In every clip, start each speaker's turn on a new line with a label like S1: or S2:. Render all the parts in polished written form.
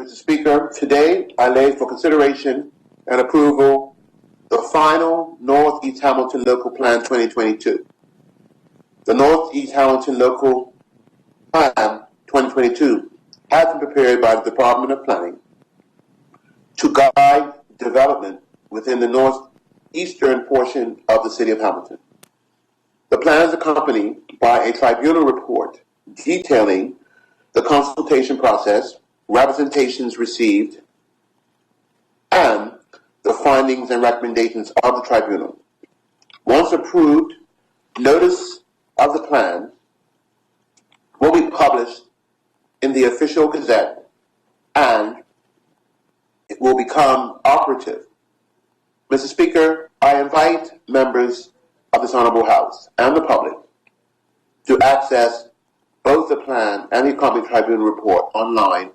S1: Mr. Speaker, today I lay for consideration and approval the final Northeast Hamilton Local Plan 2022. The Northeast Hamilton Local Plan 2022 has been prepared by the Department of Planning to guide development within the northeastern portion of the city of Hamilton. The plan is accompanied by a tribunal report detailing the consultation process, representations received, and the findings and recommendations of the tribunal. Once approved, notice of the plan will be published in the official gazette and it will become operative. Mr. Speaker, I invite members of this Honorable House and the public to access both the plan and the accompanying tribunal report online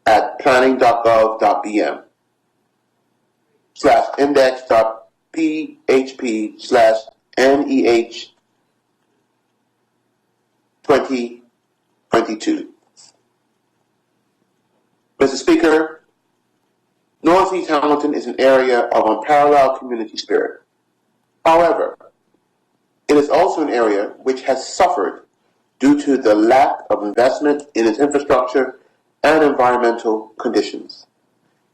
S1: at planning.gov.bm/index.php/2022. Mr. Speaker, Northeast Hamilton is an area of unparalleled community spirit. However, it is also an area which has suffered due to the lack of investment in its infrastructure and environmental conditions.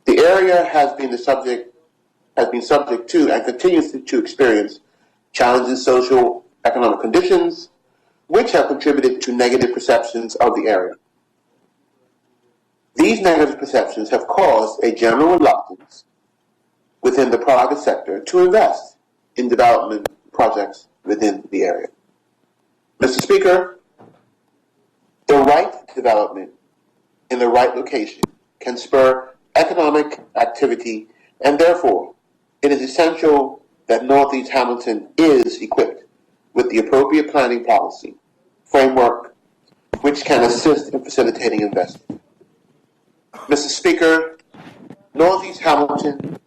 S1: The area has been subject to and continues to experience challenging social economic conditions which have contributed to negative perceptions of the area. These negative perceptions have caused a general reluctance within the private sector to invest in development projects within the area. Mr. Speaker, the right development in the right location can spur economic activity, and therefore it is essential that Northeast Hamilton is equipped with the appropriate planning policy framework which can assist in facilitating investment. Mr. Speaker, the Northeast Hamilton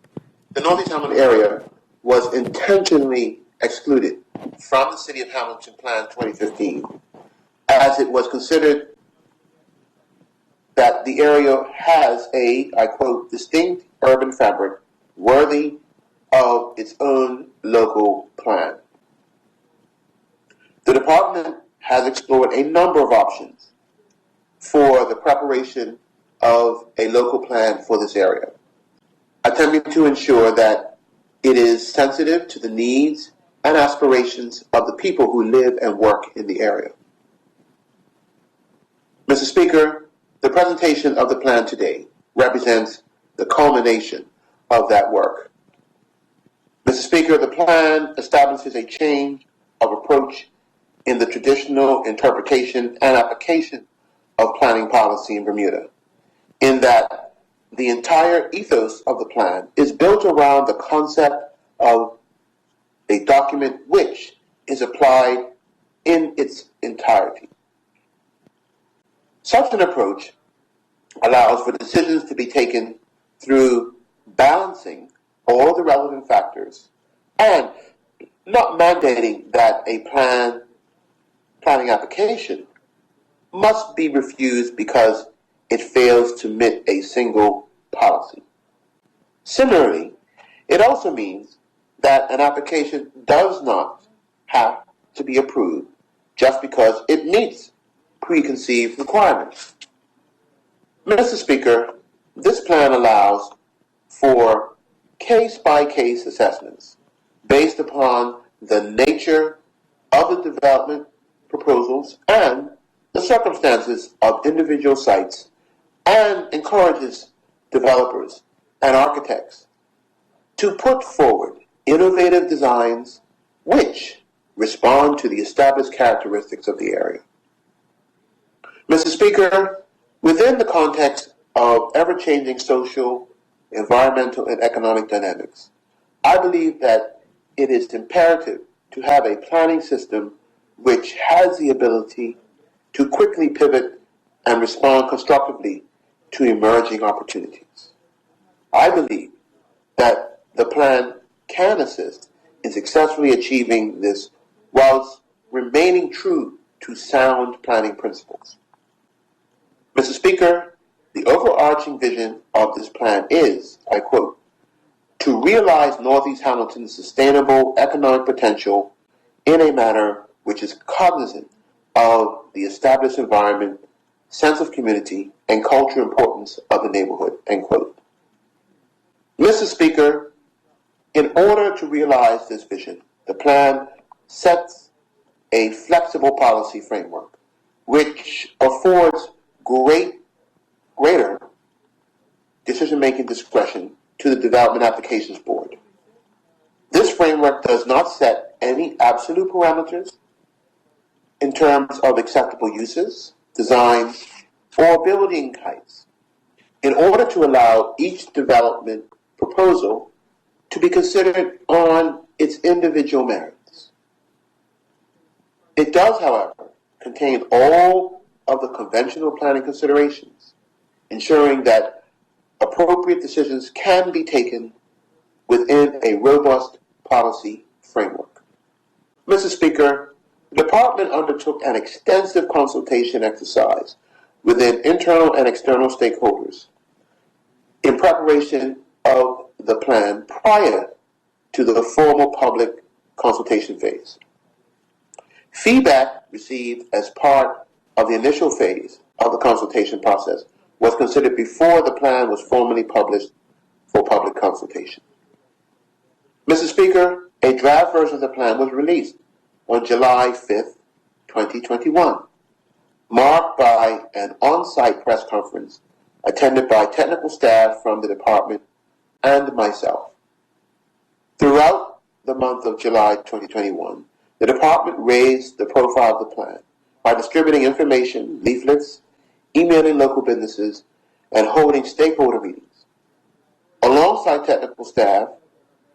S1: area was intentionally excluded from the City of Hamilton Plan 2015 as it was considered that the area has a, I quote, distinct urban fabric worthy of its own local plan. The department has explored a number of options for the preparation of a local plan for this area, attempting to ensure that it is sensitive to the needs and aspirations of the people who live and work in the area. Mr. Speaker, the presentation of the plan today represents the culmination of that work. Mr. Speaker, the plan establishes a change of approach in the traditional interpretation and application of planning policy in Bermuda, in that the entire ethos of the plan is built around the concept of a document which is applied in its entirety. Such an approach allows for decisions to be taken through balancing all the relevant factors and not mandating that a planning application must be refused because it fails to meet a single policy. Similarly, it also means that an application does not have to be approved just because it meets preconceived requirements. Mr. Speaker, this plan allows for case-by-case assessments based upon the nature of the development proposals and the circumstances of individual sites, and encourages developers and architects to put forward innovative designs which respond to the established characteristics of the area. Mr. Speaker, within the context of ever-changing social, environmental, and economic dynamics, I believe that it is imperative to have a planning system which has the ability to quickly pivot and respond constructively to emerging opportunities. I believe that the plan can assist in successfully achieving this whilst remaining true to sound planning principles. Mr. Speaker, The overarching vision of this plan is, I quote, to realize Northeast Hamilton's sustainable economic potential in a manner which is cognizant of the established environment, sense of community, and cultural importance of the neighborhood, end quote. Mr. Speaker, in order to realize this vision, the plan sets a flexible policy framework which affords greater decision-making discretion to the Development Applications Board. This framework does not set any absolute parameters in terms of acceptable uses, designs, or building heights in order to allow each development proposal to be considered on its individual merits. It does, however, contain all of the conventional planning considerations, ensuring that appropriate decisions can be taken within a robust policy framework. Mr. Speaker, the Department undertook an extensive consultation exercise within internal and external stakeholders in preparation of the plan prior to the formal public consultation phase. Feedback received as part of the initial phase of the consultation process was considered before the plan was formally published for public consultation. Mr. Speaker, a draft version of the plan was released on July 5th, 2021, marked by an on-site press conference attended by technical staff from the department and myself. Throughout the month of July 2021, the department raised the profile of the plan by distributing information, leaflets, emailing local businesses, and holding stakeholder meetings. Alongside technical staff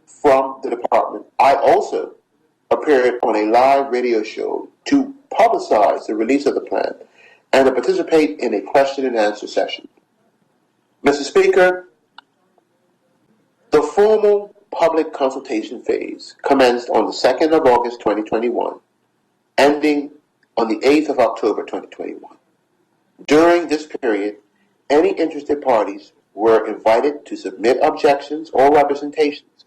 S1: from the department, I also appeared on a live radio show to publicize the release of the plan and to participate in a question and answer session. Mr. Speaker, the formal public consultation phase commenced on the 2nd of August 2021, ending on the 8th of October 2021. During this period, any interested parties were invited to submit objections or representations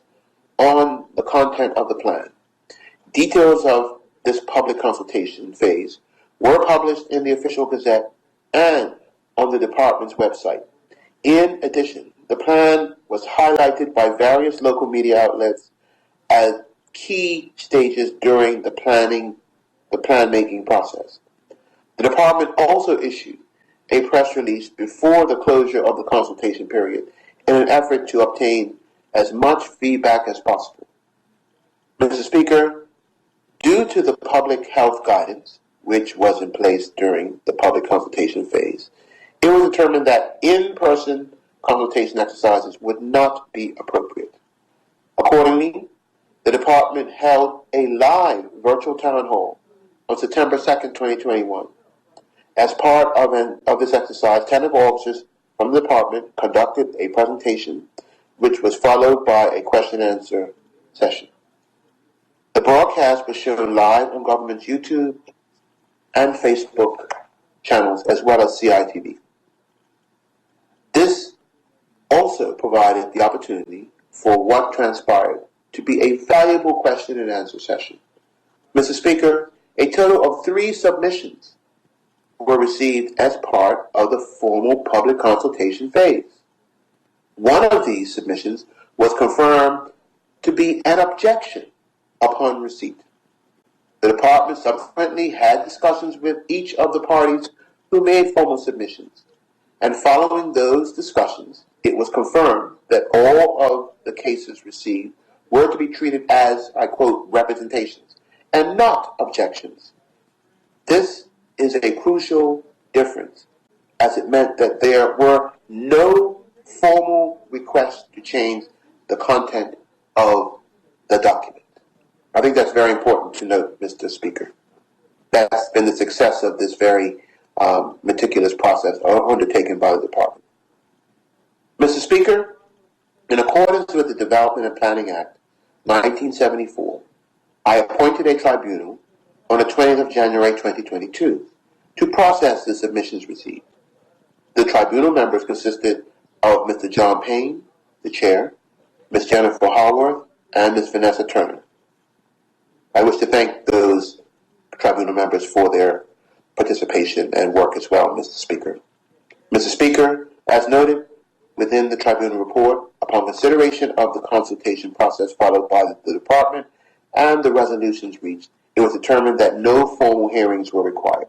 S1: on the content of the plan. Details of this public consultation phase were published in the official gazette and on the department's website. In addition, the plan was highlighted by various local media outlets at key stages during the plan-making process. The department also issued a press release before the closure of the consultation period in an effort to obtain as much feedback as possible. Mr. Speaker, due to the public health guidance, which was in place during the public consultation phase, it was determined that in-person consultation exercises would not be appropriate. Accordingly, the department held a live virtual town hall on September 2nd, 2021. As part of this exercise, technical officers from the department conducted a presentation, which was followed by a question and answer session. The broadcast was shown live on government's YouTube and Facebook channels, as well as CITV. This also provided the opportunity for what transpired to be a valuable question and answer session. Mr. Speaker, a total of 3 submissions were received as part of the formal public consultation phase. One of these submissions was confirmed to be an objection upon receipt. The department subsequently had discussions with each of the parties who made formal submissions, and following those discussions, it was confirmed that all of the cases received were to be treated as, I quote, representations, and not objections. This is a crucial difference, as it meant that there were no formal requests to change the content of the document. I think that's very important to note, Mr. Speaker. That's been the success of this very meticulous process undertaken by the department. Mr. Speaker, in accordance with the Development and Planning Act 1974, I appointed a tribunal on the 20th of January 2022 to process the submissions received. The tribunal members consisted of Mr. John Payne, the chair, Ms. Jennifer Haworth, and Ms. Vanessa Turner. I wish to thank those tribunal members for their participation and work as well, Mr. Speaker. Mr. Speaker, as noted within the tribunal report, upon consideration of the consultation process followed by the department and the resolutions reached, it was determined that no formal hearings were required.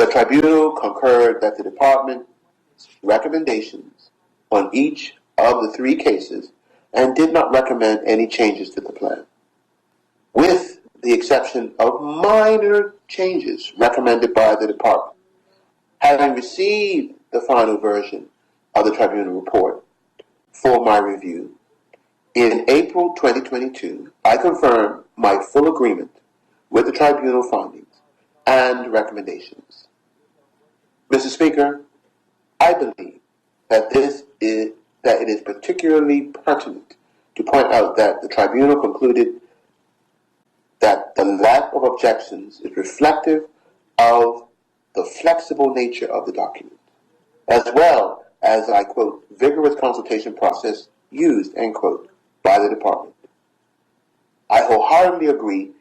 S1: The tribunal concurred that the department's recommendations on each of the three cases and did not recommend any changes to the plan, with the exception of minor changes recommended by the department. Having received the final version of the tribunal report for my review, in April 2022, I confirmed my full agreement with the tribunal findings and recommendations. Mr. Speaker, I believe that it is particularly pertinent to point out that the tribunal concluded that the lack of objections is reflective of the flexible nature of the document, as well as, I quote, vigorous consultation process used, end quote, by the department. I wholeheartedly agree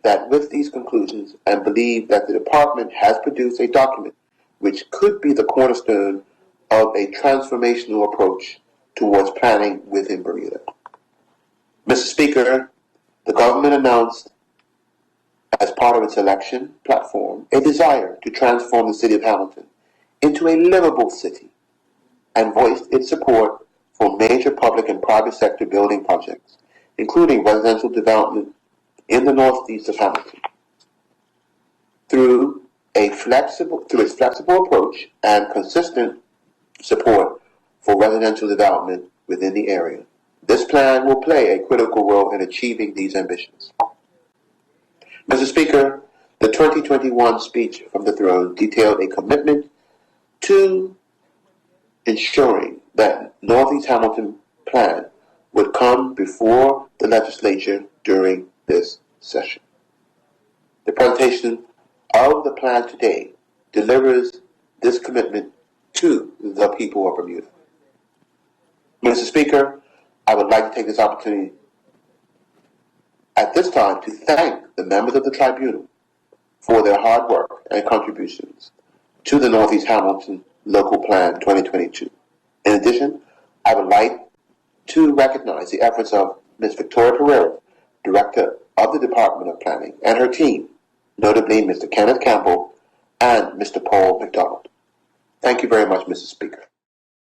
S1: that with these conclusions and believe that the department has produced a document which could be the cornerstone of a transformational approach towards planning within Bermuda. Mr. Speaker, the government announced as part of its election platform a desire to transform the city of Hamilton into a livable city and voiced its support for major public and private sector building projects, including residential development in the northeast of Hamilton. Through its flexible approach and consistent support for residential development within the area, this plan will play a critical role in achieving these ambitions. Mr. Speaker, the 2021 speech from the throne detailed a commitment to ensuring that Northeast Hamilton plan would come before the legislature during this session. The presentation of the plan today delivers this commitment to the people of Bermuda. Mr. Speaker, I would like to take this opportunity at this time to thank the members of the tribunal for their hard work and contributions to the Northeast Hamilton Local Plan 2022. In addition, I would like to recognize the efforts of Ms. Victoria Pereira, Director of the Department of Planning, and her team, notably Mr. Kenneth Campbell and Mr. Paul McDonald. Thank you very much, Mr. Speaker.